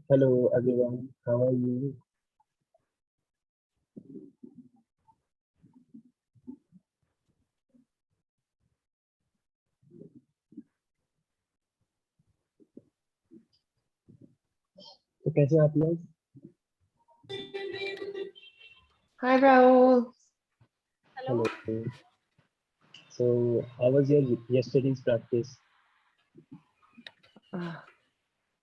Hello everyone, how are you? तो कैसे हैं आप लोग? Hi, Raul. Hello. So how was your yesterday's practice?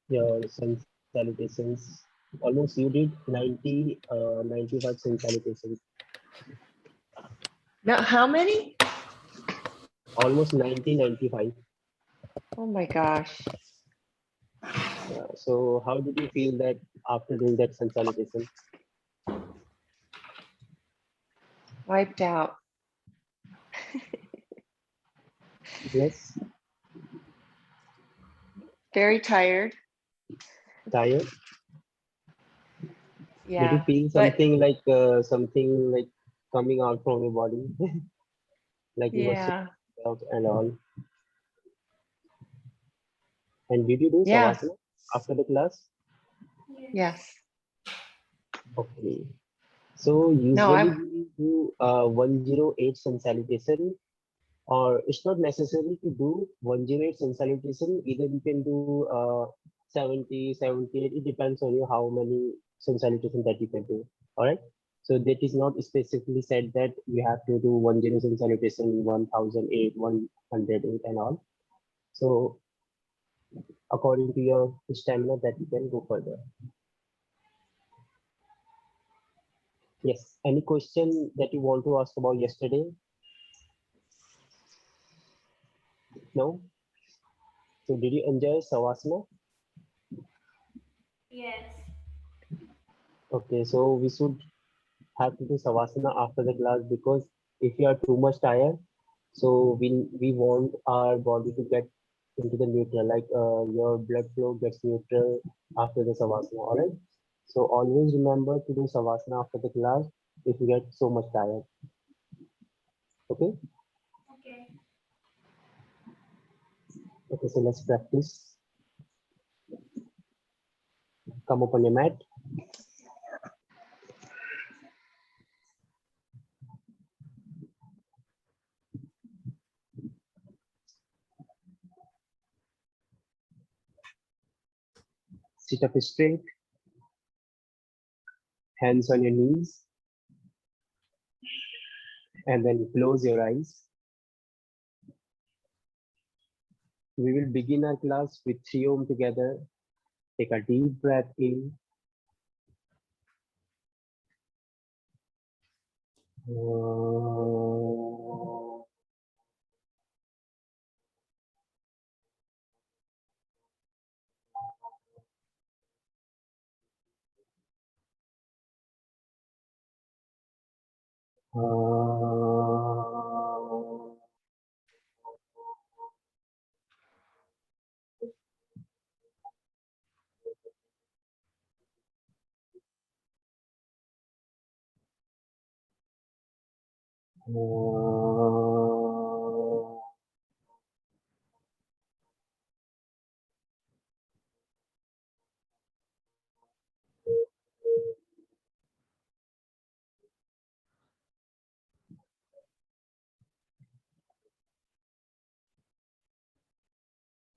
Your sun salutations. Almost you did 95 sun salutations. Now, how many? Almost 95. Oh my gosh. So how did you feel that after doing that sun salutation? Wiped out. Yes. Very tired. Tired? Yeah. Did you feel something like coming out from your body? Like you were Yeah. out and all. And did you do Yeah. savasana after the class? Yes. Okay. So No, usually we do 108 sun salutation, or it's not necessary to do 108 sun salutation. Either you can do 70, 78. It depends on you how many sun salutation that you can do. All right. So that is not specifically said that you have to do 108 sun salutation, 1008, 108 and all. So according to your stamina that you can go further. Yes. Any question that you want to ask about yesterday? No? So did you enjoy Savasana? Yes. Okay, so we should have to do Savasana after the class, because if you are too much tired, so we want our body to get into the neutral, like your blood flow gets neutral after the Savasana, all right? So always remember to do Savasana after the class if you get so much tired. Okay? Okay. Okay, so let's practice. Come up on your mat. Sit up straight. Hands on your knees. And then close your eyes. We will begin our class with 3 Om together. Take a deep breath in.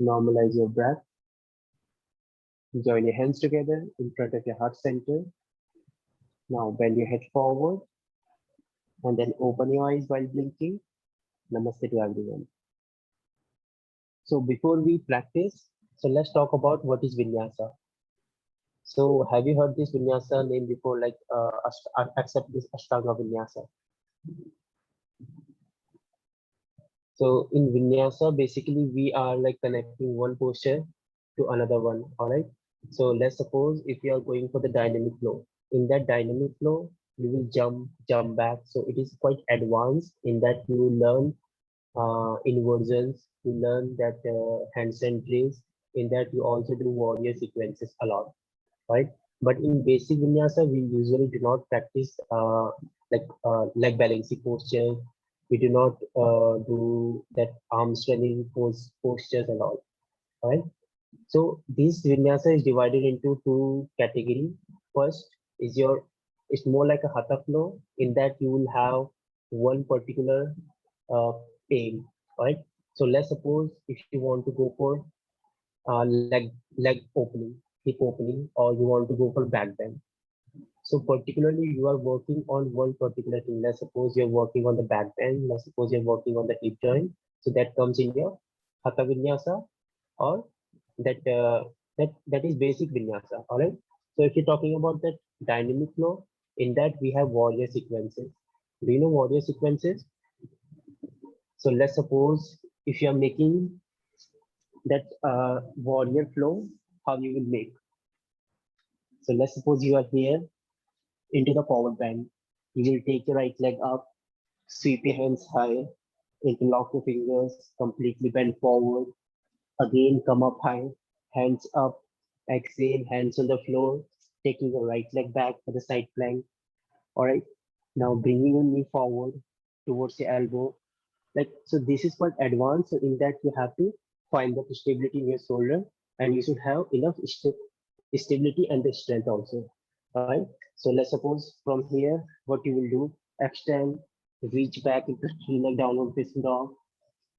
Normalize your breath. Join your hands together in front of your heart center. Now bend your head forward and then open your eyes while blinking. Namaste to everyone. So before we practice, so let's talk about what is vinyasa. So have you heard this vinyasa name before, like except this Ashtanga vinyasa? So in vinyasa, basically we are like connecting one posture to another one. All right. So let's suppose if you are going for the dynamic flow. In that dynamic flow, you will jump back. So it is quite advanced in that you learn inversions, you learn that handstand drills. In that you also do warrior sequences a lot, right? But in basic vinyasa, we usually do not practice leg balancing posture. We do not do that arm strengthening postures and all. All right. So this vinyasa is divided into two categories. First is it's more like a hatha flow, in that you will have one particular uh, pain, right? So let's suppose if you want to go for leg opening, hip opening, or you want to go for back bend. So particularly you are working on one particular thing. Let's suppose you're working on the back bend. Let's suppose you're working on the hip joint. So that comes in your hatha vinyasa, or that is basic vinyasa. All right. So if you're talking about that dynamic flow, in that we have warrior sequences. Do you know warrior sequences? So let's suppose if you are making that warrior flow, how you will make. So let's suppose you are here into the forward bend. You will take your right leg up, sweep your hands high, interlock your fingers, completely bend forward. Again, come up high, hands up, exhale, hands on the floor, taking your right leg back for the side plank. All right. Now bringing your knee forward towards your elbow. Like, so this is called advanced. So in that you have to find the stability in your shoulder, and you should have enough stability and the strength also. Right. So let's suppose from here, what you will do, extend, reach back into three-leg downward facing dog,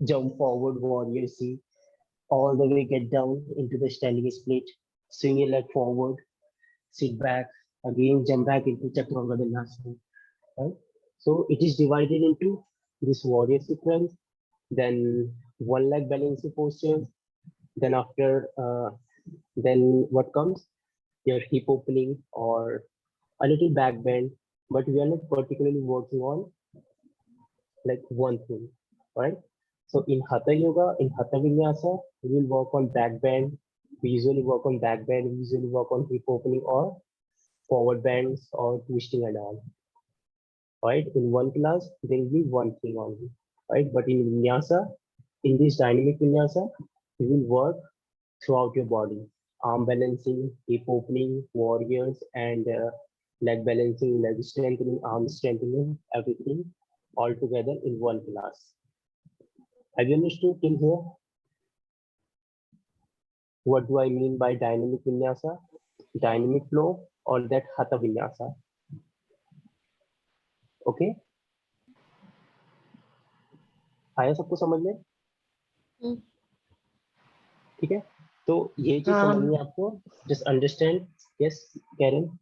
jump forward, warrior C, all the way get down into the standing split, swing your leg forward, sit back, again jump back into Chaturanga Vinyasa. Right? So it is divided into this warrior sequence, then one leg balancing posture, then after, then what comes? Your hip opening or a little back bend, but we are not particularly working on like one thing, right? So in Hatha Yoga, in Hatha Vinyasa, we will work on back bend. We usually work on back bend. We usually work on hip opening or forward bends or twisting and all. Right? In one class, there will be one thing only. Right? But in Vinyasa, in this dynamic Vinyasa, you will work throughout your body. Arm balancing, hip opening, warriors, and leg balancing, leg strengthening, arm strengthening, everything all together in one class. Have you understood till here? What do I mean by dynamic vinyasa? Dynamic flow or that hatha vinyasa? Okay? आया सबको समझ में? ठीक है? तो ये चीज समझनी है आपको. Just understand. Yes, Karen.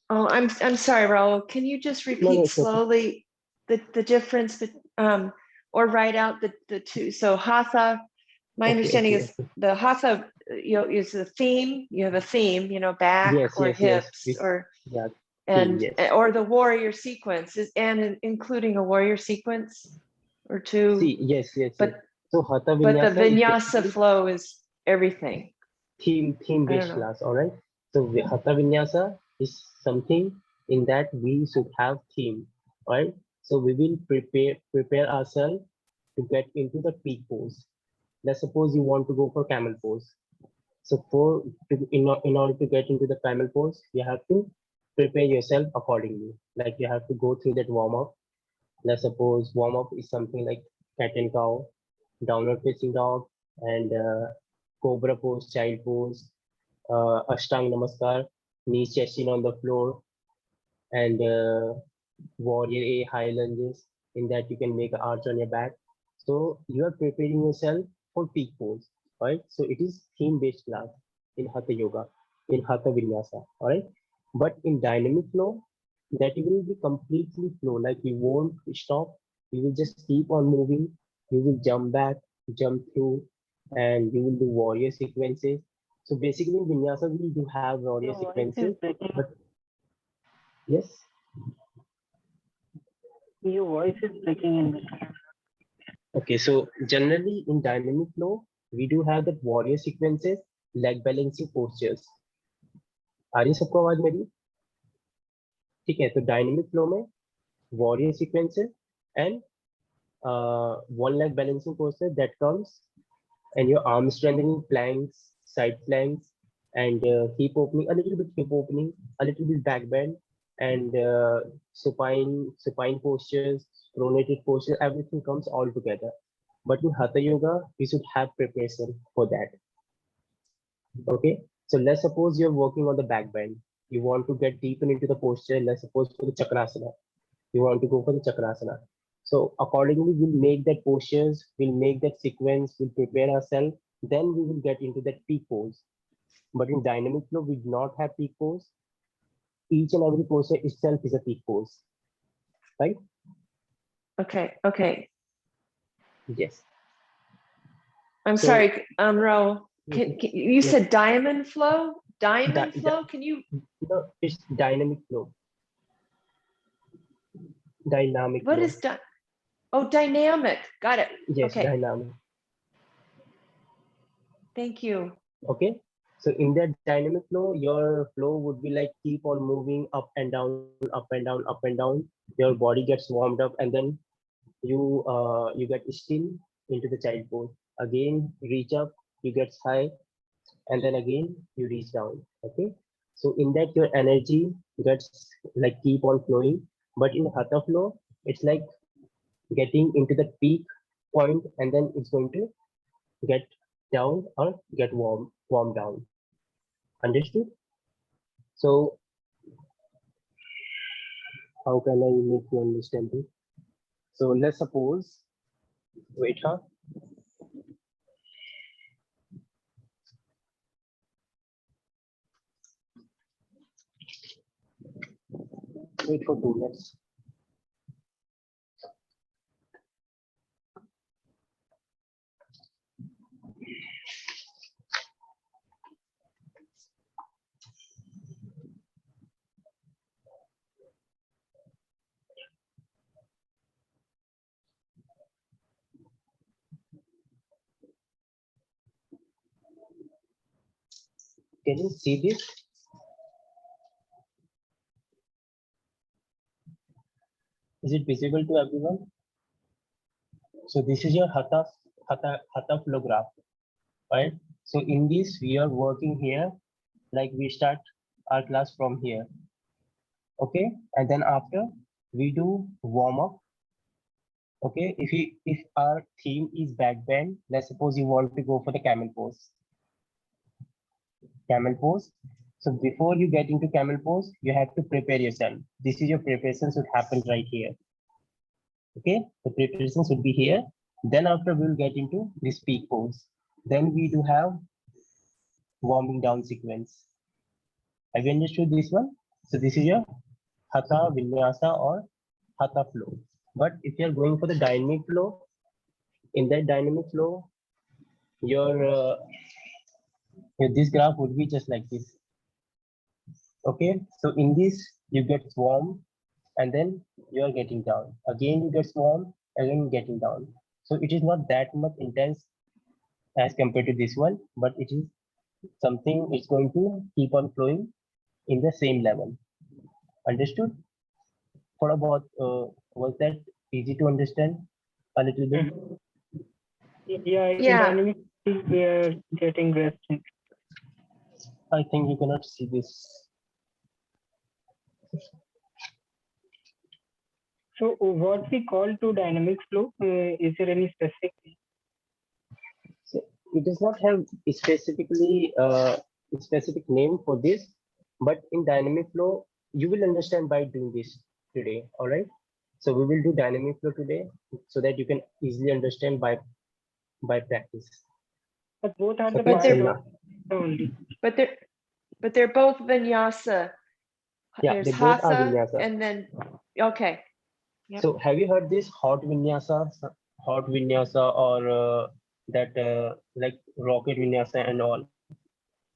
Oh, I'm sorry, Raul. Can you just repeat slowly the difference, or write out the two? So hatha, my understanding is the hatha, is the theme. You have a theme, back or hips or or the warrior sequence and including a warrior sequence or two. Yes. But so hatha but the vinyasa vinyasa flow is everything. Theme based class. All right. So hatha vinyasa is something in that we should have theme, right? So we will prepare ourselves to get into the peak pose. Let's suppose you want to go for camel pose. So in order to get into the camel pose, you have to prepare yourself accordingly. Like you have to go through that warm up. Let's suppose warm up is something like cat and cow, downward facing dog, and cobra pose, child pose, Ashtang Namaskar, knees chest in on the floor, and warrior A, high lunges. In that you can make an arch on your back. So you are preparing yourself for peak pose, right? So it is theme-based class in Hatha Yoga, in Hatha Vinyasa, all right? But in dynamic flow, that will be completely flow, like you won't stop, you will just keep on moving, you will jump back, jump through, and you will do warrior sequences. So basically in Vinyasa, we do have warrior sequences, but yes? Your voice is breaking in this. Okay, so generally in dynamic flow, we do have that warrior sequences, leg balancing postures. आ रही सबको आवाज मेरी? ठीक है, तो dynamic flow में warrior sequences and one leg balancing posture that comes, and your arm strengthening planks, side planks, and hip opening, a little bit hip opening, a little bit back bend, and supine postures, pronated postures, everything comes all together. But in Hatha Yoga, we should have preparation for that. Okay, so let's suppose you're working on the back bend. You want to get deeper into the posture. Let's suppose for the Chakrasana, you want to go for the Chakrasana. So accordingly, we'll make that postures, we'll make that sequence, we'll prepare ourselves. Then we will get into that peak pose. But in dynamic flow, we do not have peak pose. Each and every posture itself is a peak pose, right? Okay. Okay. Yes. I'm So- sorry, Ro. You Yes. said diamond flow? Diamond flow? Can you? No, it's dynamic flow. Dynamic What flow. is Oh, dynamic. Got it. Yes, Okay. dynamic. Thank you. Okay. So in that dynamic flow, your flow would be like keep on moving up and down, up and down, up and down. Your body gets warmed up, and then you get still into the child pose. Again, reach up, you get high, and then again you reach down. Okay. So in that your energy gets like keep on flowing. But in Hatha flow, it's like getting into the peak point, and then it's going to get down or get warm down. Understood? So how can I make you understand this? So let's suppose, wait, huh? Wait for 2 minutes. Can you see this? Is it visible to everyone? So this is your hatha flow graph, right? So in this, we are working here, like we start our class from here. Okay, and then after we do warm up. Okay, if our theme is back bend, let's suppose you want to go for the camel pose. Camel pose. So before you get into camel pose, you have to prepare yourself. This is your preparation should happen right here. Okay, the preparation should be here. Then after we'll get into this peak pose. Then we do have warming down sequence. Have you understood this one? So this is your Hatha Vinyasa or Hatha flow. But if you're going for the dynamic flow, in that dynamic flow, your this graph would be just like this. Okay, so in this you get warm, and then you are getting down. Again you get warm, again getting down. So it is not that much intense as compared to this one, but it is something it's going to keep on flowing in the same level. Understood? What about was that easy to understand a little bit? Yeah, in Yeah. dynamic we are getting resting. I think you cannot see this. So what we call to dynamic flow, is there any specific? So it does not have specifically a specific name for this, but in dynamic flow, you will understand by doing this today. All right. So we will do dynamic flow today so that you can easily understand by practice. But both are the Okay, part so of only. But they're both vinyasa. yeah, There's they both are hatha vinyasa. and then okay. Yep. So have you heard this hot vinyasa or that like rocket vinyasa and all?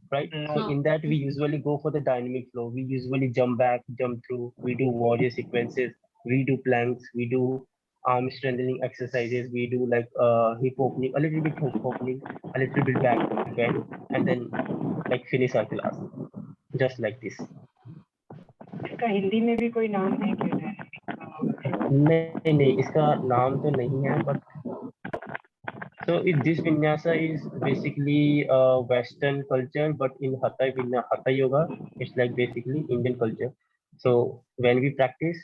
Right? No. So in that we usually go for the dynamic flow. We usually jump back, jump through, we do warrior sequences, we do planks, we do arm strengthening exercises, we do like hip opening, a little bit hip opening, a little bit back bend, and then like finish our class. Just like this. इसका हिंदी में भी कोई नाम है क्या? नहीं, इसका नाम तो नहीं है, but so if this vinyasa is basically Western culture, but in Hatha Yoga, it's like basically Indian culture. So when we practice,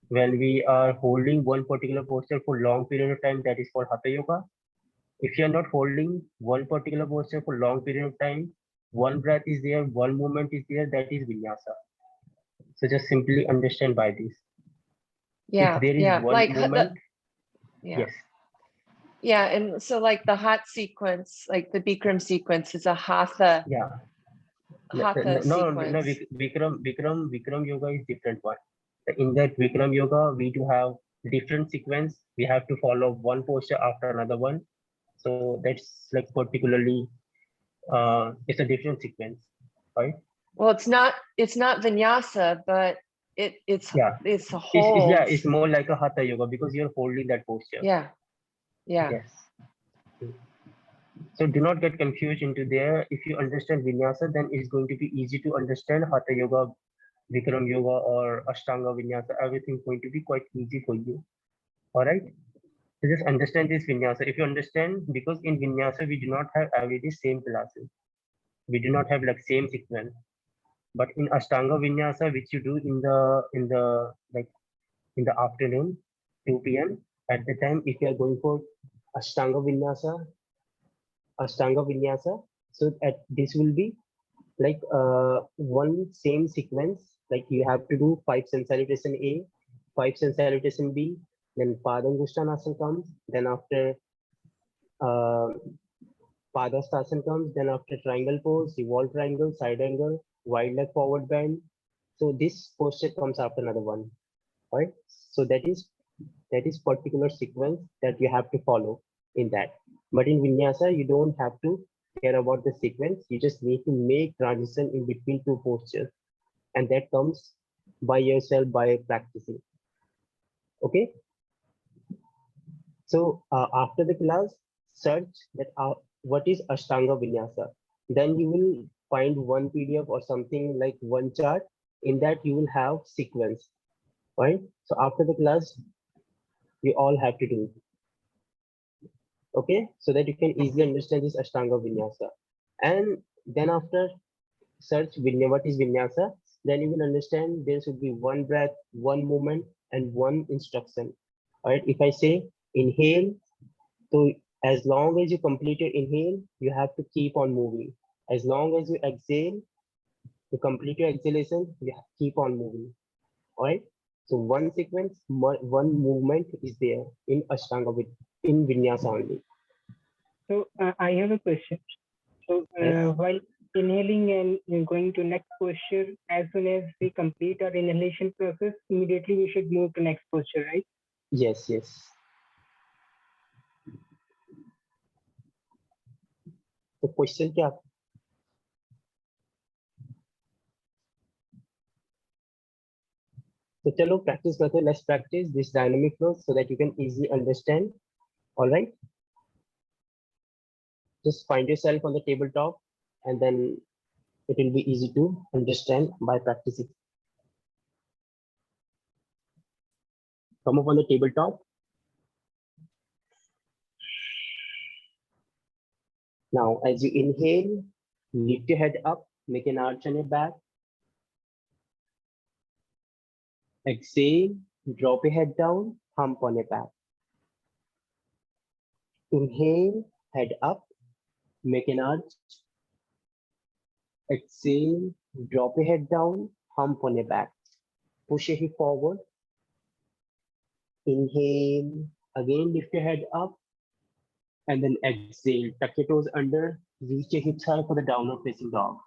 when we are holding one particular posture for long period of time, that is called Hatha Yoga. If you are not holding one particular posture for long period of time, one breath is there, one movement is there, that is vinyasa. So just simply understand by this. Yeah, If there is yeah, one like movement, yeah. yes. Yeah, and so like the hot sequence, like the Bikram sequence is a hatha. Yeah. Hatha No, sequence. Vikram yoga is different one. In that Vikram yoga, we do have different sequence. We have to follow one posture after another one. So that's like particularly, it's a different sequence, right? Well, it's not vinyasa, but it's Yeah, a it's hold. it's more like a hatha yoga because you're holding that posture. Yeah, yeah. Yes. So do not get confused into there. If you understand vinyasa, then it's going to be easy to understand hatha yoga, Vikram yoga, or Ashtanga vinyasa. Everything's going to be quite easy for you. All right. So just understand this vinyasa. If you understand, because in vinyasa we do not have everyday same classes. We do not have like same sequence. But in Ashtanga vinyasa, which you do in the like in the afternoon, 2 p.m. at the time, if you are going for Ashtanga vinyasa, so at this will be like one same sequence. Like you have to do 5 sun salutation A, 5 sun salutation B, then Padangushanasana comes, then after uh, Padastasana comes, then after triangle pose, revolve triangle, side angle, wide leg forward bend. So this posture comes after another one, right? So that is particular sequence that you have to follow in that. But in vinyasa, you don't have to care about the sequence. You just need to make transition in between two postures, and that comes by yourself by practicing. Okay. So after the class, search that what is Ashtanga Vinyasa. Then you will find one PDF or something like one chart. In that you will have sequence, right? So after the class, you all have to do it. Okay, so that you can easily understand this Ashtanga Vinyasa. And then after search what is Vinyasa, then you will understand there should be one breath, one movement, and one instruction. All right, if I say inhale, so as long as you complete your inhale, you have to keep on moving. As long as you exhale, you complete your exhalation, you keep on moving. All right. So one sequence, one movement is there in Ashtanga in Vinyasa only. So I have a question. So Yes. while inhaling and going to next posture, as soon as we complete our inhalation process, immediately we should move to next posture, right? Yes, yes. तो question क्या? So चलो practice करते हैं. Let's practice this dynamic flow so that you can easily understand. All right. Just find yourself on the tabletop, and then it will be easy to understand by practicing. Come up on the tabletop. Now, as you inhale, lift your head up, make an arch on your back. Exhale, drop your head down, hump on your back. Inhale, head up, make an arch. Exhale, drop your head down, hump on your back. Push your hip forward. Inhale, again lift your head up, and then exhale. Tuck your toes under, reach your hips high for the downward facing dog.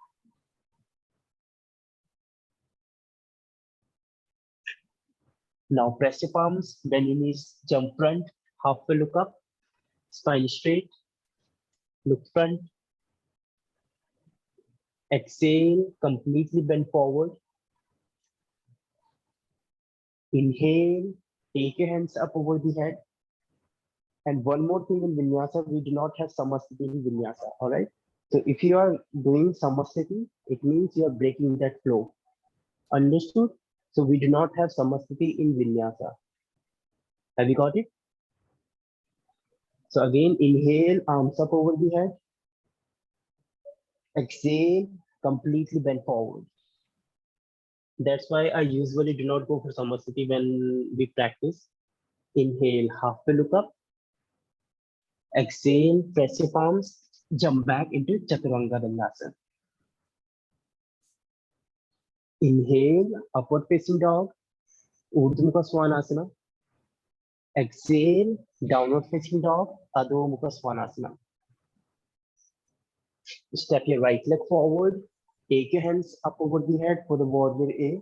Now press your palms, bend your knees, jump front, halfway look up, spine straight, look front. Exhale, completely bend forward. Inhale, take your hands up over the head. And one more thing in Vinyasa, we do not have Samasthiti in Vinyasa, all right? So if you are doing Samasthiti, it means you are breaking that flow. Understood? So we do not have Samasthiti in Vinyasa. Have you got it? So again, inhale, arms up over the head. Exhale, completely bend forward. That's why I usually do not go for Samasthiti when we practice. Inhale, halfway look up. Exhale, press your palms, jump back into Chaturanga Dandasana. Inhale, upward facing dog, Urdhva Mukha Svanasana. Exhale, downward facing dog, Adho Mukha Svanasana. Step your right leg forward, take your hands up over the head for the warrior A.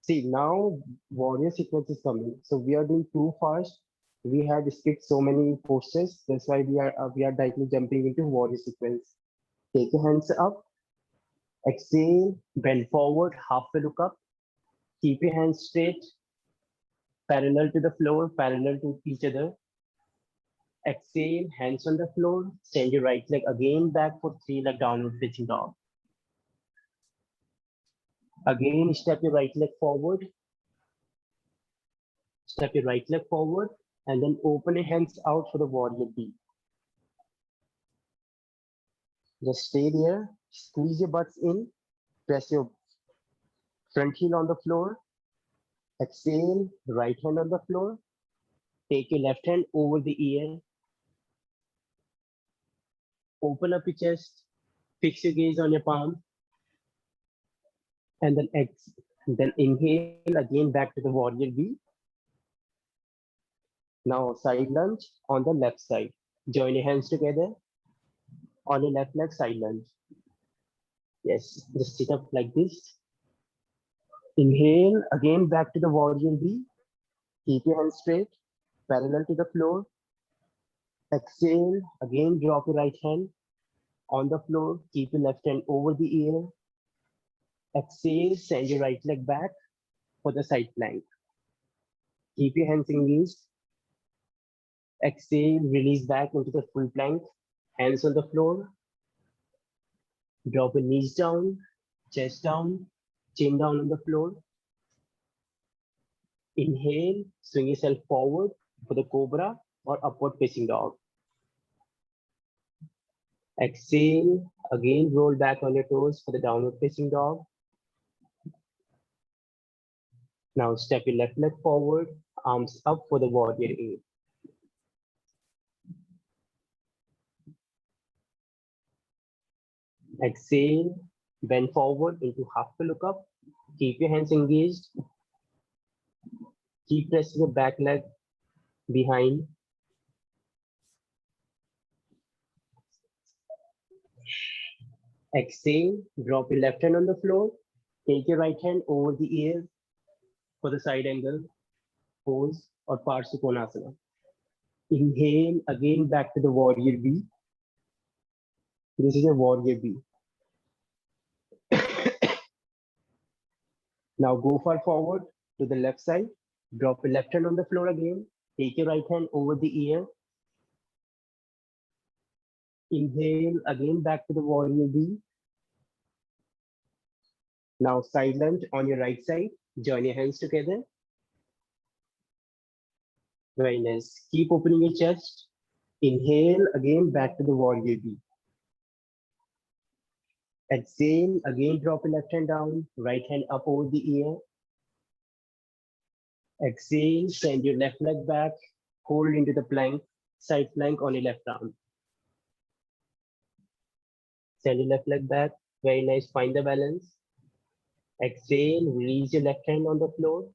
See, now warrior sequence is coming. So we are doing too fast. We have skipped so many postures. That's why we are directly jumping into warrior sequence. Take your hands up. Exhale, bend forward, halfway look up. Keep your hands straight, parallel to the floor, parallel to each other. Exhale, hands on the floor. Send your right leg again back for 3-leg downward facing dog. Again, step your right leg forward. Step your right leg forward and then open your hands out for the warrior B. Just stay there, squeeze your butts in, press your front heel on the floor. Exhale, right hand on the floor. Take your left hand over the ear. Open up your chest, fix your gaze on your palm. And then inhale again back to the warrior B. Now side lunge on the left side. Join your hands together. On your left leg, side lunge. Yes, just sit up like this. Inhale, again back to the warrior B. Keep your hands straight, parallel to the floor. Exhale, again drop your right hand on the floor. Keep your left hand over the ear. Exhale, send your right leg back for the side plank. Keep your hands engaged. Exhale, release back into the full plank. Hands on the floor. Drop your knees down, chest down, chin down on the floor. Inhale, swing yourself forward for the cobra or upward facing dog. Exhale, again roll back on your toes for the downward facing dog. Now step your left leg forward, arms up for the warrior A. Exhale, bend forward into halfway look up. Keep your hands engaged. Keep pressing your back leg behind. Exhale, drop your left hand on the floor. Take your right hand over the ear for the side angle pose or Parsvakonasana. Inhale, again back to the warrior B. This is a warrior B. Now go far forward to the left side. Drop your left hand on the floor again. Take your right hand over the ear. Inhale, again back to the warrior B. Now side lunge on your right side. Join your hands together. Very nice. Keep opening your chest. Inhale, again back to the warrior B. Exhale, again drop your left hand down, right hand up over the ear. Exhale, send your left leg back, hold into the plank, side plank on your left arm. Send your left leg back, very nice, find the balance. Exhale, release your left hand on the floor,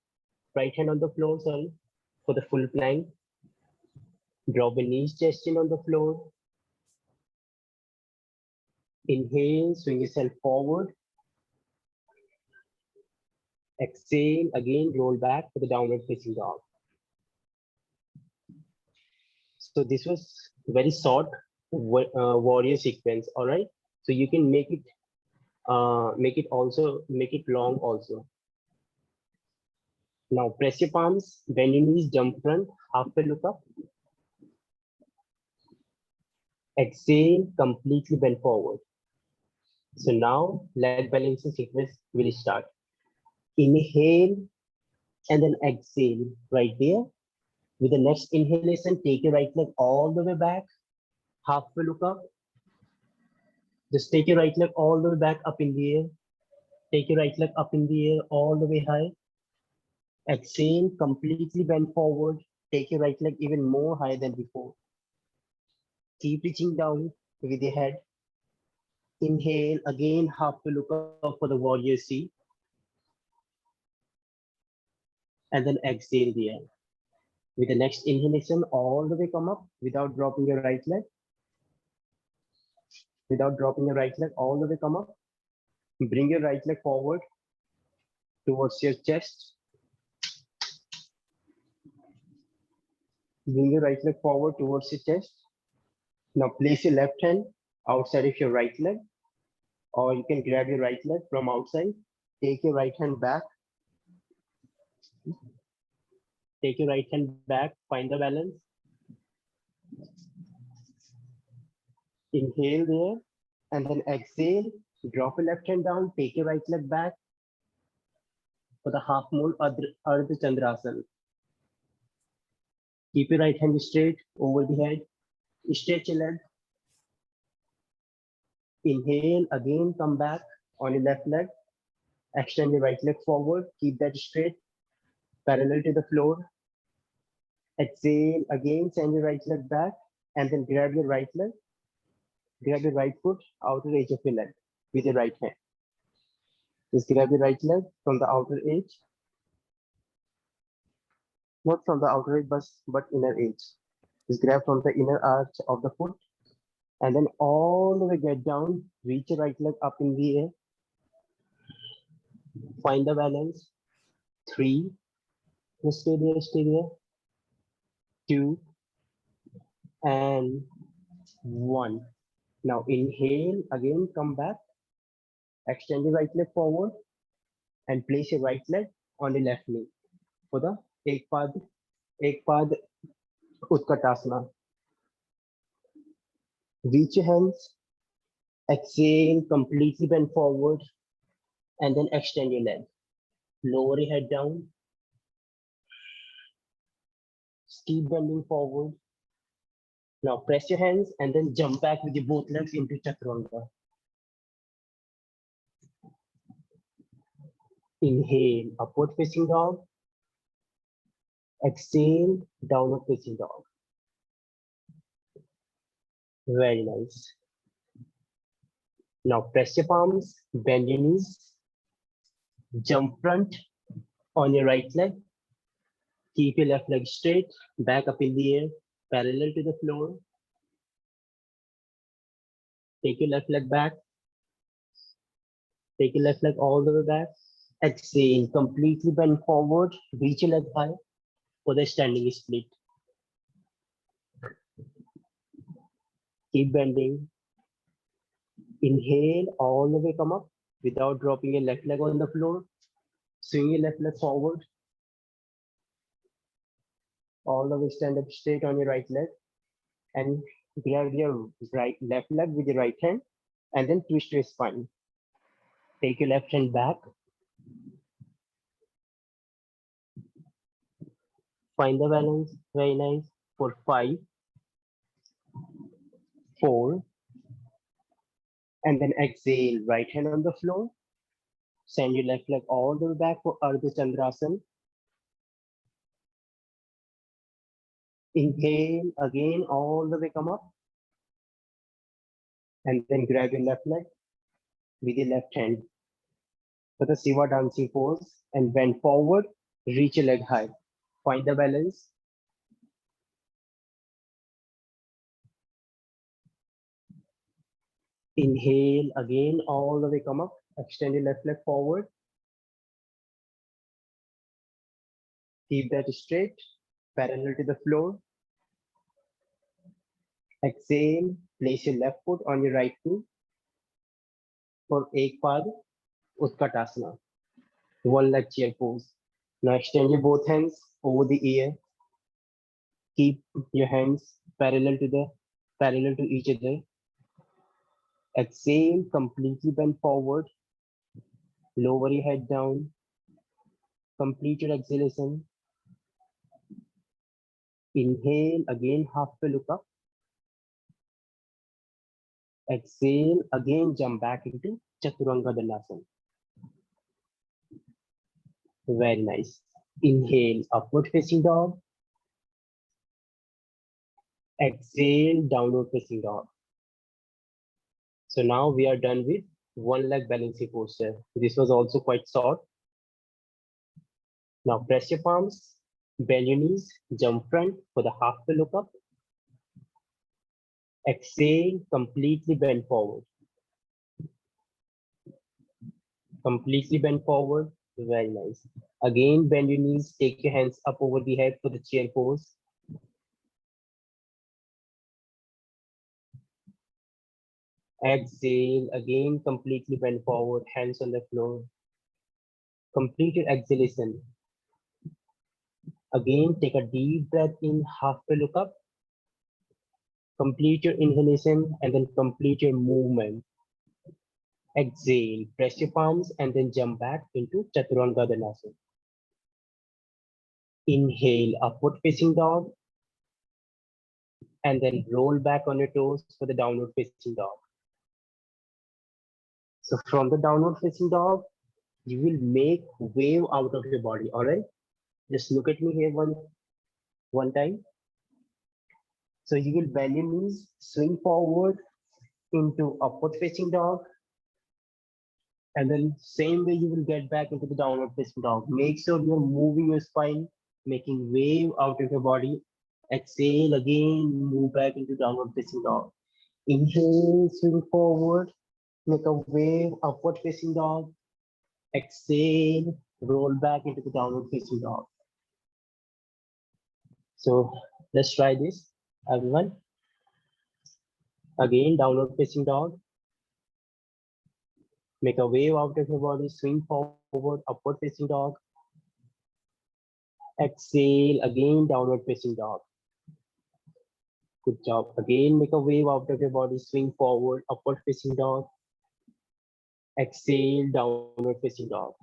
right hand on the floor, sorry, for the full plank. Drop your knees, chest in on the floor. Inhale, swing yourself forward. Exhale, again roll back to the downward facing dog. So this was very short warrior sequence, all right? So you can make it long also. Now press your palms, bend your knees, jump front, halfway look up. Exhale, completely bend forward. So now leg balancing sequence will start. Inhale and then exhale right there. With the next inhalation, take your right leg all the way back, halfway look up. Just take your right leg all the way back up in the air. Take your right leg up in the air all the way high. Exhale, completely bend forward. Take your right leg even more high than before. Keep reaching down with the head. Inhale, again, half to look up for the warrior C. And then exhale the air. With the next inhalation, all the way come up without dropping your right leg. Without dropping your right leg, all the way come up. Bring your right leg forward towards your chest. Bring your right leg forward towards your chest. Now place your left hand outside of your right leg, or you can grab your right leg from outside. Take your right hand back. Take your right hand back, find the balance. Inhale there, and then exhale. Drop your left hand down, take your right leg back for the half moon Ardha Chandrasana. Keep your right hand straight over the head. Stretch your leg. Inhale, again come back on your left leg. Extend your right leg forward. Keep that straight, parallel to the floor. Exhale, again send your right leg back, and then grab your right leg. Grab your right foot, outer edge of your leg with your right hand. Just grab your right leg from the outer edge. Not from the outer edge, but inner edge. Just grab from the inner arch of the foot, and then all the way get down. Reach your right leg up in the air. Find the balance. 3. Just stay there, stay there. 2 and 1. Now inhale, again come back. Extend your right leg forward and place your right leg on the left knee for the 𝐸𝐵𝐸𝐵 Utkatasana. Reach your hands. Exhale, completely bend forward, and then extend your leg. Lower your head down. Keep bending forward. Now press your hands and then jump back with your both legs into Chaturanga. Inhale, upward facing dog. Exhale, downward facing dog. Very nice. Now press your palms, bend your knees, jump front on your right leg. Keep your left leg straight, back up in the air, parallel to the floor. Take your left leg back. Take your left leg all the way back. Exhale, completely bend forward, reach your leg high for the standing split. Keep bending. Inhale, all the way come up without dropping your left leg on the floor. Swing your left leg forward. All the way stand up straight on your right leg and grab your left leg with your right hand and then twist your spine. Take your left hand back. Find the balance, very nice, for 5, 4, and then exhale, right hand on the floor. Send your left leg all the way back for Ardha Chandrasana. Inhale, again, all the way come up. And then grab your left leg with your left hand for the Shiva dancing pose and bend forward, reach your leg high. Find the balance. Inhale, again, all the way come up. Extend your left leg forward. Keep that straight, parallel to the floor. Exhale, place your left foot on your right knee for 𝐸𝐵𝐸 Utkatasana. One leg chair pose. Now extend your both hands over the ear. Keep your hands parallel to each other. Exhale, completely bend forward. Lower your head down. Complete your exhalation. Inhale, again, half to look up. Exhale, again, jump back into Chaturanga Dandasana. Very nice. Inhale, upward facing dog. Exhale, downward facing dog. So now we are done with one leg balancing posture. This was also quite short. Now press your palms, bend your knees, jump front for the half pillow up. Exhale, completely bend forward. Completely bend forward. Very nice. Again, bend your knees, take your hands up over the head for the chair pose. Exhale, again, completely bend forward, hands on the floor. Complete your exhalation. Again, take a deep breath in, half pillow up. Complete your inhalation and then complete your movement. Exhale, press your palms and then jump back into Chaturanga Dhanasana. Inhale, upward facing dog. And then roll back on your toes for the downward facing dog. So from the downward facing dog, you will make wave out of your body, all right? Just look at me here one time. So you will bend your knees, swing forward into upward facing dog. And then same way you will get back into the downward facing dog. Make sure you're moving your spine, making wave out of your body. Exhale again, move back into downward facing dog. Inhale, swing forward, make a wave, upward facing dog. Exhale, roll back into the downward facing dog. So let's try this, everyone. Again, downward facing dog. Make a wave out of your body, swing forward, upward facing dog. Exhale, again, downward facing dog. Good job. Again, make a wave out of your body, swing forward, upward facing dog. Exhale, downward facing dog.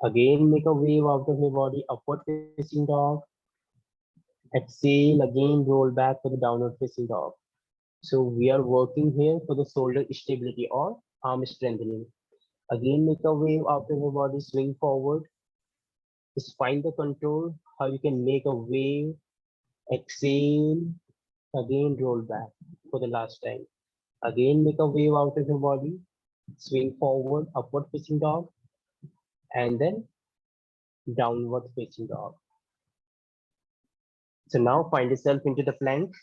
Again, make a wave out of your body, upward facing dog. Exhale, again, roll back for the downward facing dog. So we are working here for the shoulder stability or arm strengthening. Again, make a wave out of your body, swing forward. Just find the control, how you can make a wave. Exhale, again, roll back for the last time. Again, make a wave out of your body, swing forward, upward facing dog, and then downward facing dog. So now find yourself into the plank.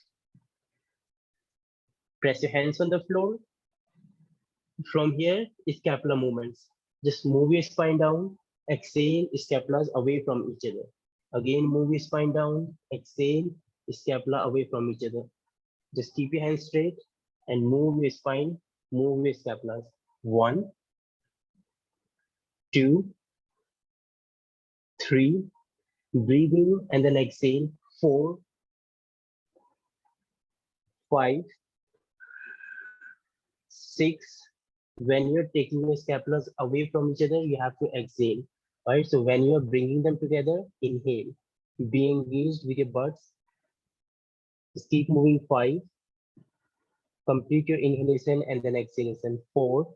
Press your hands on the floor. From here, scapular movements. Just move your spine down. Exhale, scapulas away from each other. Again, move your spine down. Exhale, scapula away from each other. Just keep your hands straight and move your spine, move your scapulas. 1, 2, 3, breathe in and then exhale. 4, 5, 6. When you're taking your scapulas away from each other, you have to exhale. Right? So when you are bringing them together, inhale. Be engaged with your butts. Just keep moving. 5. Complete your inhalation and then exhalation. 4,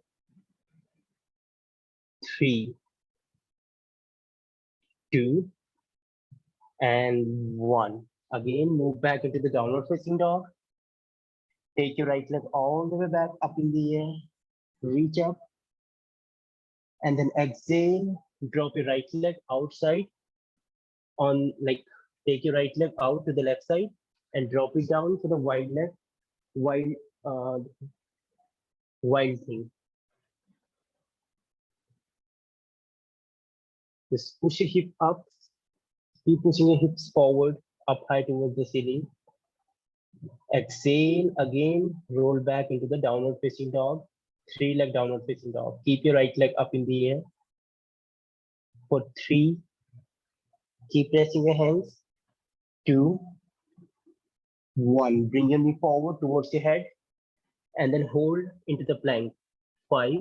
3, 2, and 1. Again, move back into the downward facing dog. Take your right leg all the way back up in the air. Reach up. And then exhale. Drop your right leg outside. Take your right leg out to the left side and drop it down for the wide leg. Wild thing. Just push your hip up. Keep pushing your hips forward, up high towards the ceiling. Exhale, again, roll back into the downward facing dog. 3-leg downward facing dog. Keep your right leg up in the air. For 3, keep pressing your hands. 2, 1. Bring your knee forward towards your head and then hold into the plank. 5,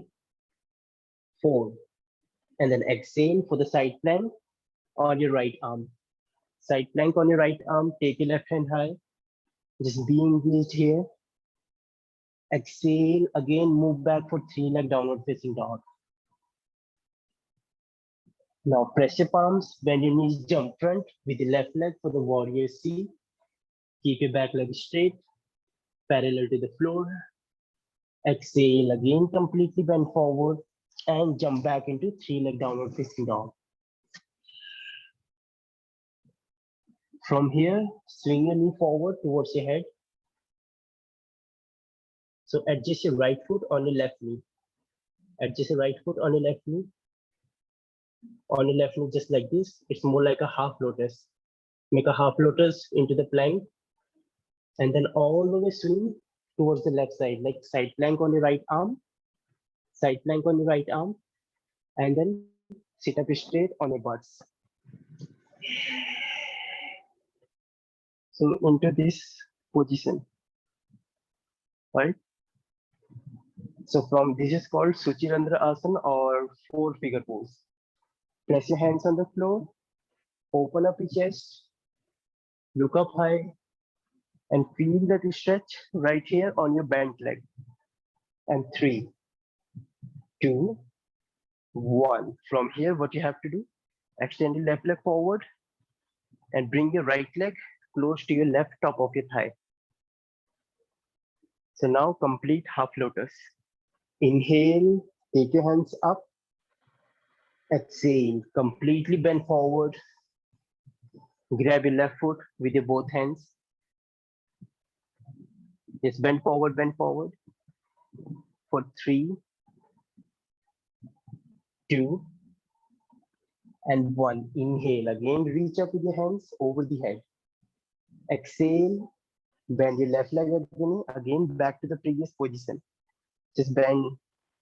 4. And then exhale for the side plank on your right arm. Side plank on your right arm, take your left hand high. Just be engaged here. Exhale, again, move back for 3-leg downward facing dog. Now press your palms, bend your knees, jump front with the left leg for the warrior C. Keep your back leg straight, parallel to the floor. Exhale again, completely bend forward and jump back into three-leg downward facing dog. From here, swing your knee forward towards your head. So adjust your right foot on your left knee. Adjust your right foot on your left knee. On your left knee, just like this. It's more like a half lotus. Make a half lotus into the plank. And then all the way swing towards the left side, like side plank on your right arm. Side plank on your right arm. And then sit up straight on your butts. So into this position, right? So from this is called Suchirandra Asana or four figure pose. Press your hands on the floor, open up your chest, look up high, and feel that stretch right here on your bent leg. And 3, 2, 1. From here, what you have to do, extend your left leg forward and bring your right leg close to your left top of your thigh. So now complete half lotus. Inhale, take your hands up. Exhale, completely bend forward. Grab your left foot with your both hands. Just bend forward for 3, 2, and 1. Inhale again, reach up with your hands over the head. Exhale, bend your left leg at the knee, again back to the previous position. Just bend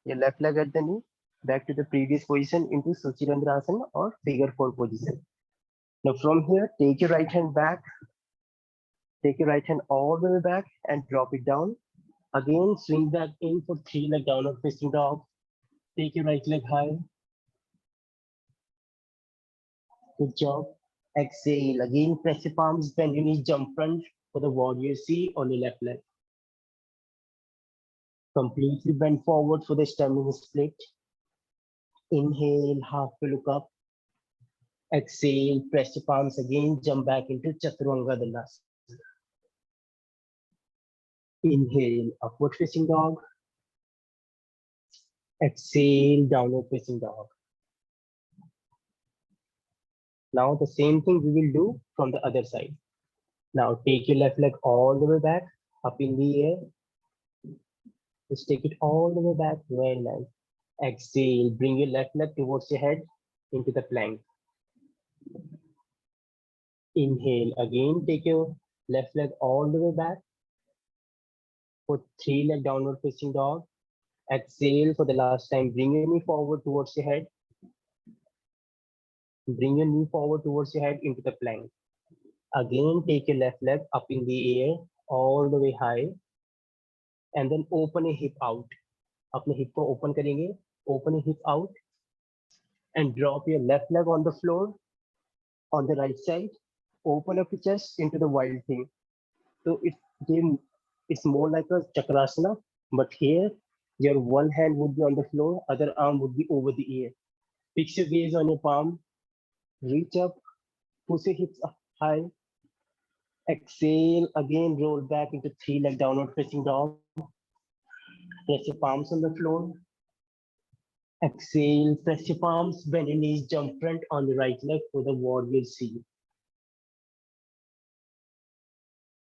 your left leg at the knee, back to the previous position into Suchirandra Asana or figure 4 position. Now from here, take your right hand back, take your right hand all the way back and drop it down. Again, swing back in for 3-leg downward facing dog. Take your right leg high. Good job. Exhale. Again, press your palms, bend your knees, jump front for the warrior C on your left leg. Completely bend forward for the standing split. Inhale, half to look up. Exhale, press your palms again, jump back into Chaturanga Dandasana. Inhale, upward facing dog. Exhale, downward facing dog. Now the same thing we will do from the other side. Now take your left leg all the way back, up in the air. Just take it all the way back, very nice. Exhale, bring your left leg towards your head into the plank. Inhale, again take your left leg all the way back for 3-leg downward facing dog. Exhale for the last time, bring your knee forward towards your head. Bring your knee forward towards your head into the plank. Again, take your left leg up in the air, all the way high. And then open a hip out. अपने hip को open करेंगे, open a hip out. And drop your left leg on the floor, on the right side. Open up your chest into the wild thing. So it's more like a chakrasana, but here, your one hand would be on the floor, other arm would be over the air. Fix your gaze on your palm, reach up, push your hips up high. Exhale, again roll back into 3-leg downward facing dog. Press your palms on the floor. Exhale, press your palms, bend your knees, jump front on the right leg for the warrior C.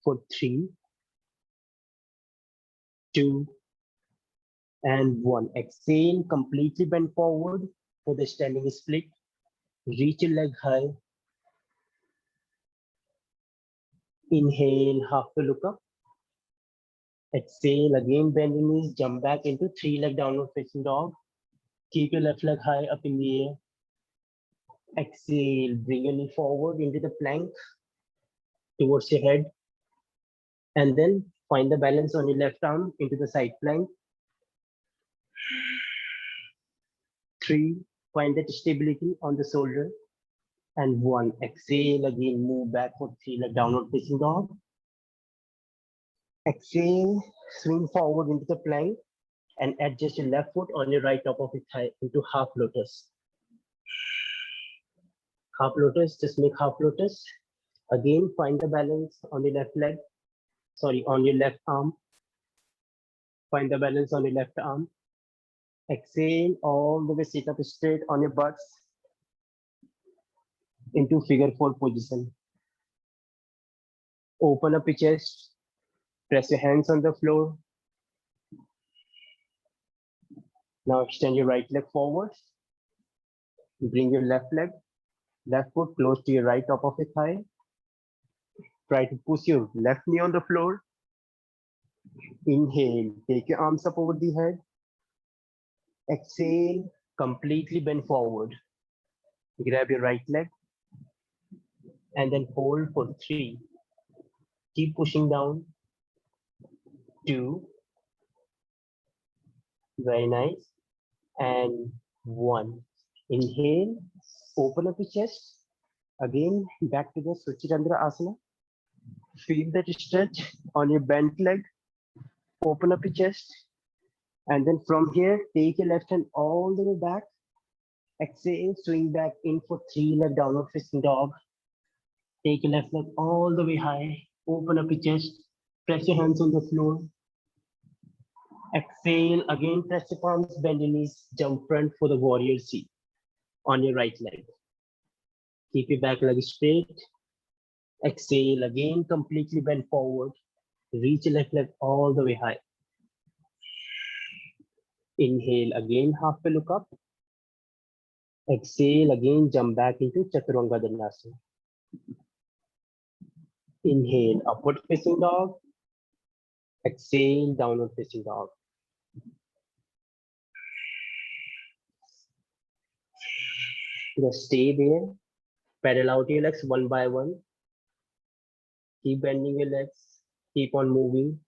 For 3, 2, and 1. Exhale, completely bend forward for the standing split. Reach your leg high. Inhale, half to look up. Exhale, again bend your knees, jump back into 3-leg downward facing dog. Keep your left leg high up in the air. Exhale, bring your knee forward into the plank towards your head. And then find the balance on your left arm into the side plank. 3, find that stability on the shoulder. And 1, exhale, again move back for 3-leg downward facing dog. Exhale, swing forward into the plank and adjust your left foot on your right top of your thigh into half lotus. Half lotus, just make half lotus. Again, find the balance on the left leg. Sorry, on your left arm. Find the balance on your left arm. Exhale all the way, sit up straight on your butts into figure 4 position. Open up your chest. Press your hands on the floor. Now extend your right leg forward. Bring your left leg, left foot close to your right top of your thigh. Try to push your left knee on the floor. Inhale, take your arms up over the head. Exhale, completely bend forward. Grab your right leg and then hold for 3. Keep pushing down. 2. Very nice. And 1. Inhale, open up your chest. Again, back to the Surya Asana. Feel that stretch on your bent leg. Open up your chest. And then from here, take your left hand all the way back. Exhale, swing back in for 3-leg downward facing dog. Take your left leg all the way high. Open up your chest. Press your hands on the floor. Exhale, again, press your palms, bend your knees, jump front for the warrior C on your right leg. Keep your back leg straight. Exhale, again, completely bend forward. Reach your left leg all the way high. Inhale, again, halfway look up. Exhale, again, jump back into Chaturanga Dandasana. Inhale, upward facing dog. Exhale, downward facing dog. Just stay there. Pedal out your legs one by one. Keep bending your legs. Keep on moving.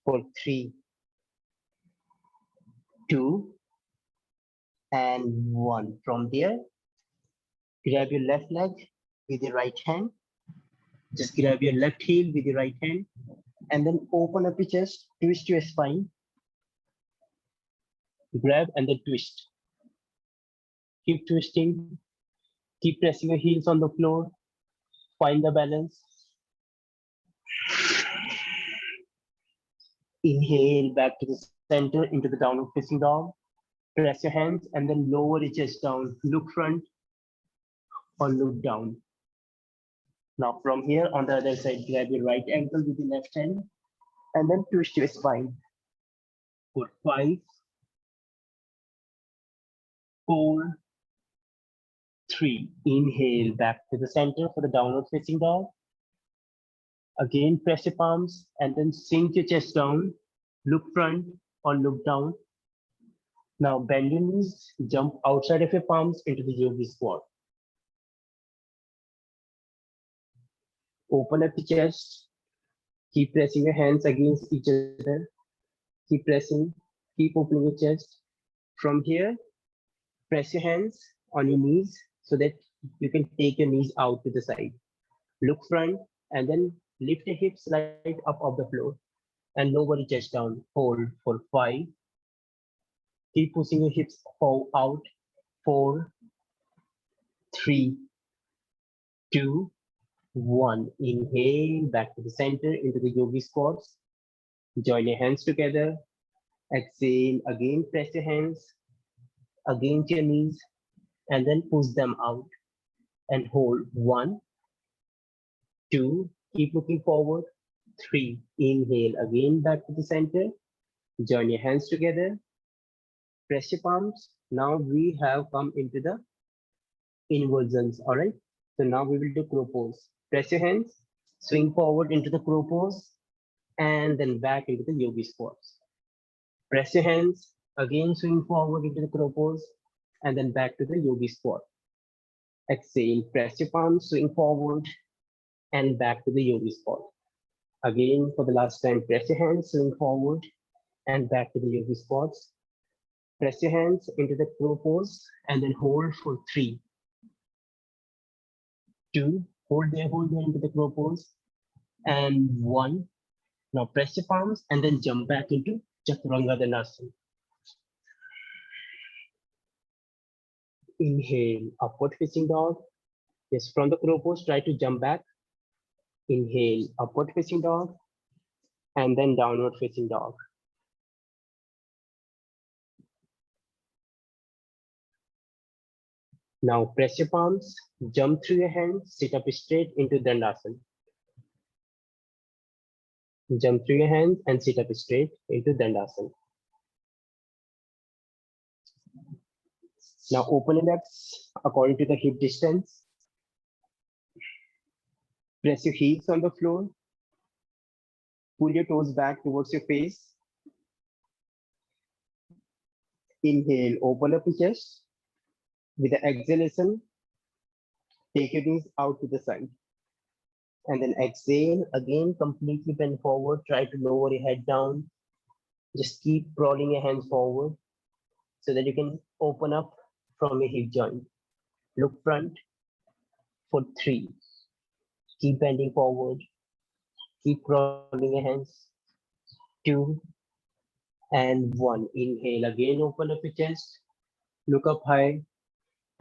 For 3, 2, and 1. From there, grab your left leg with your right hand. Just grab your left heel with your right hand. And then open up your chest. Twist your spine. Grab and then twist. Keep twisting. Keep pressing your heels on the floor. Find the balance. Inhale back to the center into the downward facing dog. Press your hands and then lower your chest down. Look front or look down. Now from here on the other side, grab your right ankle with the left hand and then twist your spine. For 5, 4, 3. Inhale back to the center for the downward facing dog. Again, press your palms and then sink your chest down. Look front or look down. Now bend your knees, jump outside of your palms into the yogi squat. Open up your chest. Keep pressing your hands against each other. Keep pressing, keep opening your chest. From here, press your hands on your knees so that you can take your knees out to the side. Look front and then lift your hips right up off the floor and lower your chest down. Hold for 5. Keep pushing your hips out. 4, 3, 2, 1. Inhale back to the center into the yogi squats. Join your hands together. Exhale, again press your hands against your knees and then push them out and hold. 1, 2, keep looking forward. 3, inhale again back to the center. Join your hands together. Press your palms. Now we have come into the inversions. All right. So now we will do crow pose. Press your hands, swing forward into the crow pose, and then back into the yogi squats. Press your hands, again swing forward into the crow pose, and then back to the yogi squat. Exhale, press your palms, swing forward, and back to the yogi squat. Again, for the last time, press your hands, swing forward, and back to the yogi squats. Press your hands into the crow pose, and then hold for 3, 2, hold there into the crow pose, and 1. Now press your palms and then jump back into Chaturanga Dandasana. Inhale, upward facing dog. Yes, from the crow pose, try to jump back. Inhale, upward facing dog, and then downward facing dog. Now press your palms, jump through your hands, sit up straight into Dandasana. Jump through your hands and sit up straight into Dandasana. Now open your legs according to the hip distance. Press your heels on the floor. Pull your toes back towards your face. Inhale, open up your chest. With the exhalation, take your knees out to the side. And then exhale, again, completely bend forward. Try to lower your head down. Just keep rolling your hands forward so that you can open up from your hip joint. Look front for 3. Keep bending forward. Keep rolling your hands. 2 and 1. Inhale, again, open up your chest. Look up high.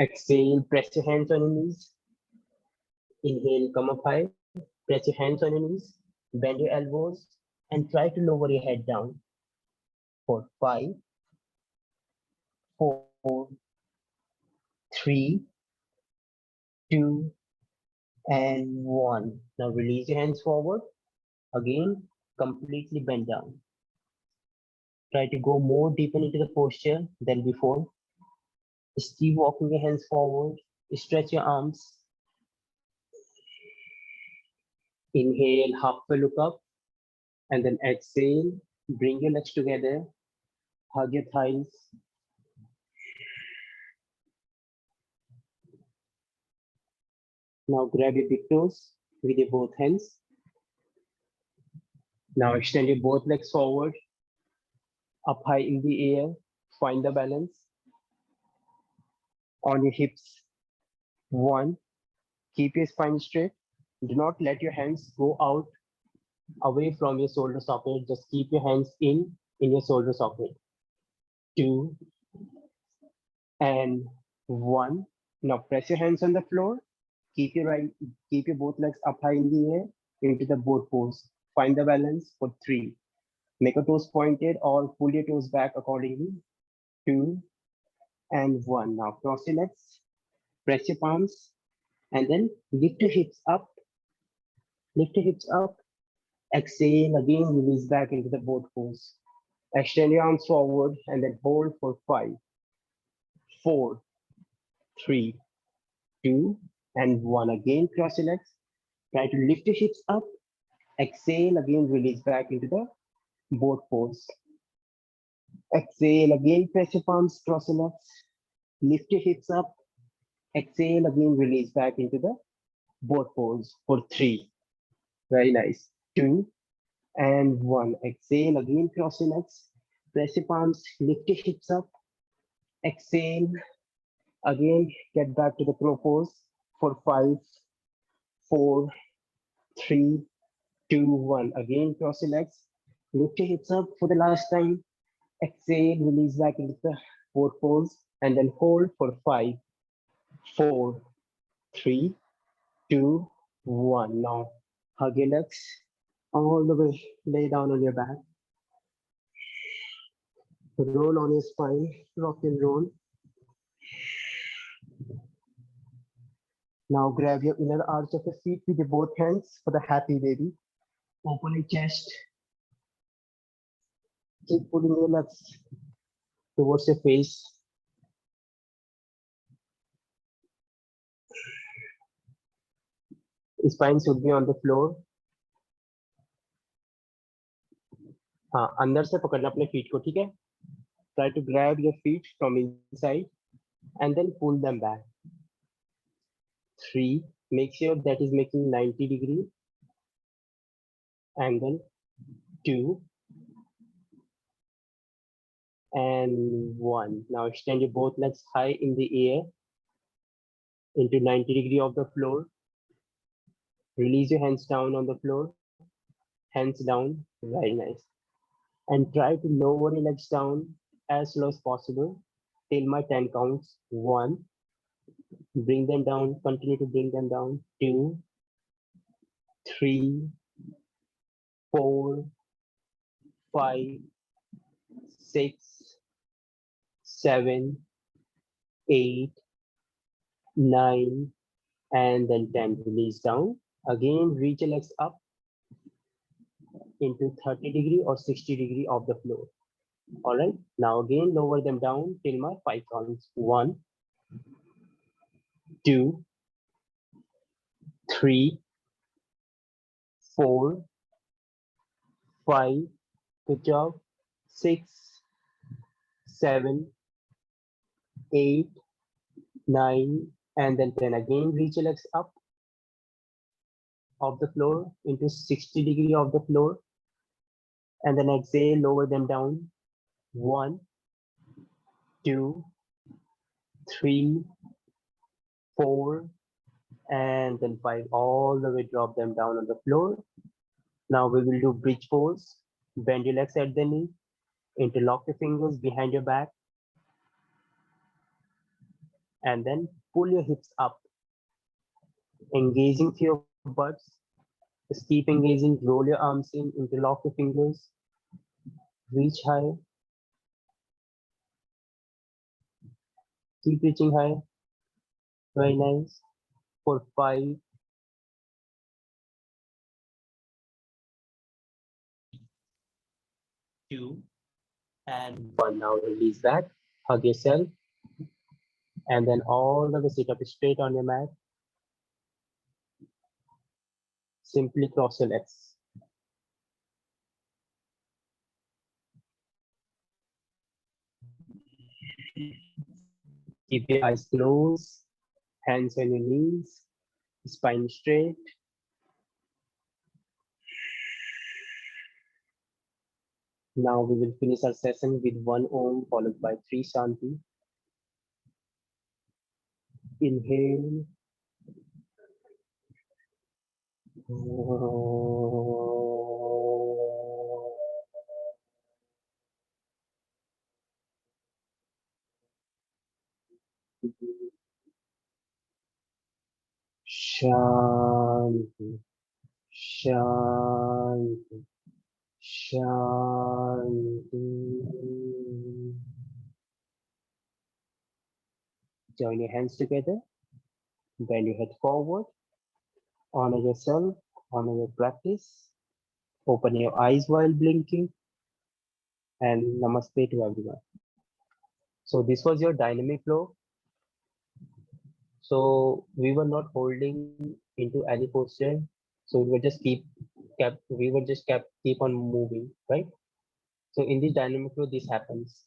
Exhale, press your hands on your knees. Inhale, come up high. Press your hands on your knees. Bend your elbows and try to lower your head down. For 5, 4, 3, 2, and 1. Now release your hands forward. Again, completely bend down. Try to go more deeper into the posture than before. Just keep walking your hands forward. Stretch your arms. Inhale, halfway look up. And then exhale, bring your legs together. Hug your thighs. Now grab your big toes with your both hands. Now extend your both legs forward, up high in the air. Find the balance on your hips. 1, keep your spine straight. Do not let your hands go out away from your shoulder socket. Just keep your hands in your shoulder socket. 2 and 1. Now press your hands on the floor. Keep your both legs up high in the air into the boat pose. Find the balance for 3. Make your toes pointed or pull your toes back accordingly. 2 and 1. Now cross your legs, press your palms, and then lift your hips up. Lift your hips up. Exhale, again release back into the boat pose. Extend your arms forward and then hold for 5, 4, 3, 2, and 1. Again, cross your legs. Try to lift your hips up. Exhale, again release back into the boat pose. Exhale, again press your palms, cross your legs. Lift your hips up. Exhale, again release back into the boat pose for 3. Very nice. 2 and 1. Exhale, again cross your legs. Press your palms, lift your hips up. Exhale, again get back to the crow pose for 5, 4, 3, 2, 1. Again cross your legs. Lift your hips up for the last time. Exhale, release back into the boat pose and then hold for 5, 4, 3, 2, 1. Now hug your legs all the way. Lay down on your back. Roll on your spine. Rock and roll. Now grab your inner arch of your feet with your both hands for the happy baby. Open your chest. Keep pulling your legs towards your face. Spine should be on the floor. हाँ, अंदर से पकड़ना अपने feet को, ठीक है? Try to grab your feet from inside and then pull them back. 3, make sure that is making 90 degrees. And then 2 and 1. Now extend your both legs high in the air into 90 degrees of the floor. Release your hands down on the floor. Hands down. Very nice. And try to lower your legs down as low as possible till my 10 counts. 1, Bring them down, continue to bring them down. 2, 3, 4, 5, 6, 7, 8, 9, and then 10. Release down. Again, reach your legs up into 30° or 60° of the floor. All right. Now again, lower them down till my 5 counts. 1, 2, 3, 4, 5. Good job. 6, 7, 8, 9, and then 10. Again, reach your legs up of the floor into 60° of the floor, and then exhale, lower them down. 1, 2, 3, 4, and then 5. All the way drop them down on the floor. Now we will do bridge pose. Bend your legs at the knee, interlock your fingers behind your back, and then pull your hips up, engaging through your butts. Just keep engaging, roll your arms in, interlock your fingers, reach high, keep reaching high. Very nice. For 5, 2, and 1. Now release back, hug yourself, and then all the way sit up straight on your mat. Simply cross your legs. Keep your eyes closed, hands on your knees, spine straight. Now we will finish our session with 1 Om followed by 3 Shanti. Inhale. Shanti, Shanti, Shanti. Join your hands together, bend your head forward, honor yourself, honor your practice, open your eyes while blinking, and namaste to everyone. So this was your dynamic flow. So we were not holding into any posture. So we were just keep on moving, right? So in this dynamic flow, this happens.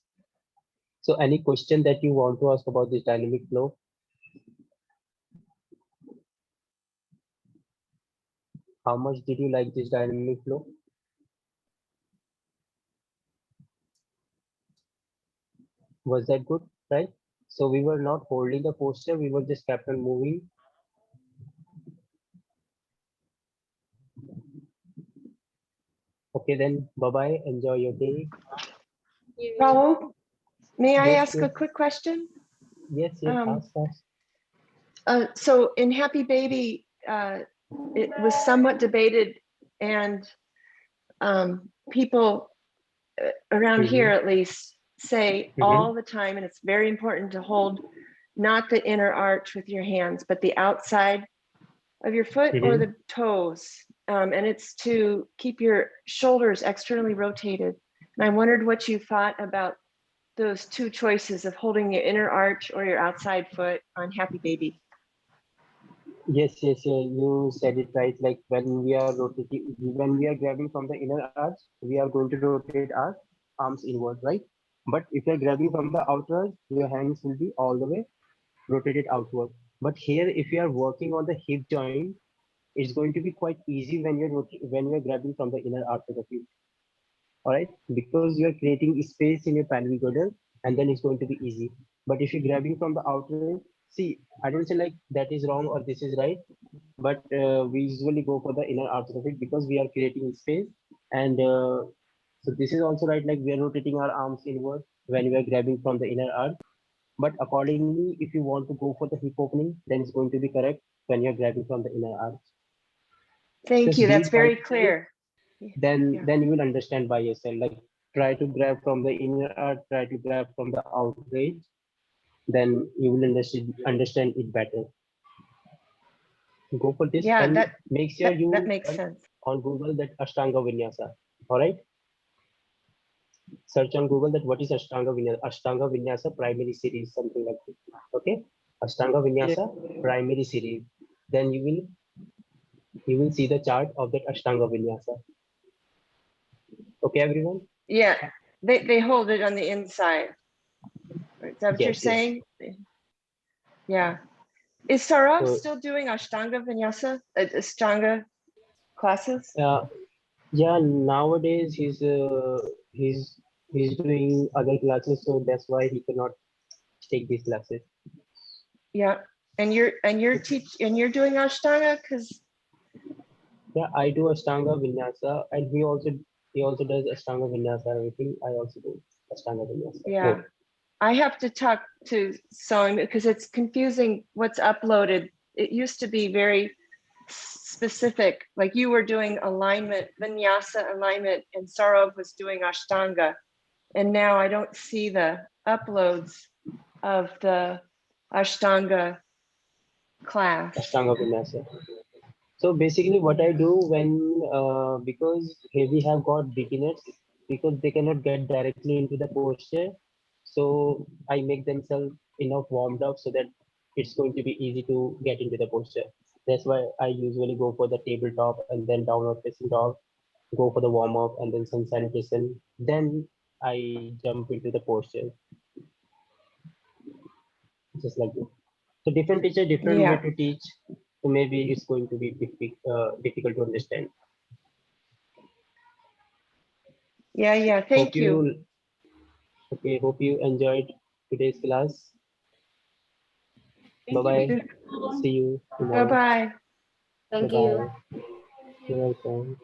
So any question that you want to ask about this dynamic flow? How much did you like this dynamic flow? Was that good, right? So we were not holding the posture, we were just kept on moving. Okay, then bye-bye, enjoy your day. Raul, may I Yes, ask a quick question? Yes, ask. So in Happy Baby, it was somewhat debated, and people around here at least say all the time, and it's very important to hold not the inner arch with your hands, but the outside of your foot or the toes. And it's to keep your shoulders externally rotated. And I wondered what you thought about those two choices of holding your inner arch or your outside foot on Happy Baby. Yes, you said it right. Like when we are rotating, when we are grabbing from the inner arch, we are going to rotate our arms inward, right? But if you're grabbing from the outer arch, your hands will be all the way rotated outward. But here, if you are working on the hip joint, it's going to be quite easy when you're grabbing from the inner arch of the feet. All right, because you're creating space in your pelvic girdle, and then it's going to be easy. But if you're grabbing from the outer, see, I don't say like that is wrong or this is right, but we usually go for the inner arch of it because we are creating space. And so this is also right, like we are rotating our arms inward when we are grabbing from the inner arch. But accordingly, if you want to go for the hip opening, then it's going to be correct when you're grabbing from the inner arch. Thank Just you. That's read by very yourself, clear. then Yeah. then you will understand by yourself. Like try to grab from the inner arch, try to grab from the outer edge, then you will understand it better. Go for this Yeah, and that make sure that you makes search sense. on Google that Ashtanga Vinyasa. All right. Search on Google that what is Ashtanga Vinyasa. Ashtanga Vinyasa primary series, something like this. Okay. Ashtanga Yes. Vinyasa primary series. Then you will see the chart of that Ashtanga Vinyasa. Okay, everyone. Yeah, they hold it on the inside. Is that what you're Yes, yes. saying? Yeah. Is Saurav So still doing Ashtanga Vinyasa, Ashtanga classes? yeah, nowadays he's doing other classes, so that's why he cannot take these classes. Yeah. And you're doing Ashtanga because Yeah, I do Ashtanga Vinyasa, and he also does Ashtanga Vinyasa. Everything I also do Ashtanga Vinyasa. yeah. Both. I have to talk to Soim because it's confusing what's uploaded. It used to be very specific, like you were doing alignment, vinyasa alignment, and Saurav was doing Ashtanga. And now I don't see the uploads of the Ashtanga class. Ashtanga Vinyasa. So basically, what I do when because here we have got beginners because they cannot get directly into the posture, so I make themselves enough warmed up so that it's going to be easy to get into the posture. That's why I usually go for the tabletop and then downward facing dog, go for the warm up and then sun salutation. Then I jump into the posture, just like this. So different teacher, different way Yeah, to teach. So maybe it's going to be difficult to understand. yeah. Hope Thank you. you okay. Hope you enjoyed today's class. Bye Thank you. bye. See you tomorrow. Bye-bye. Bye Thank you. bye. You're welcome.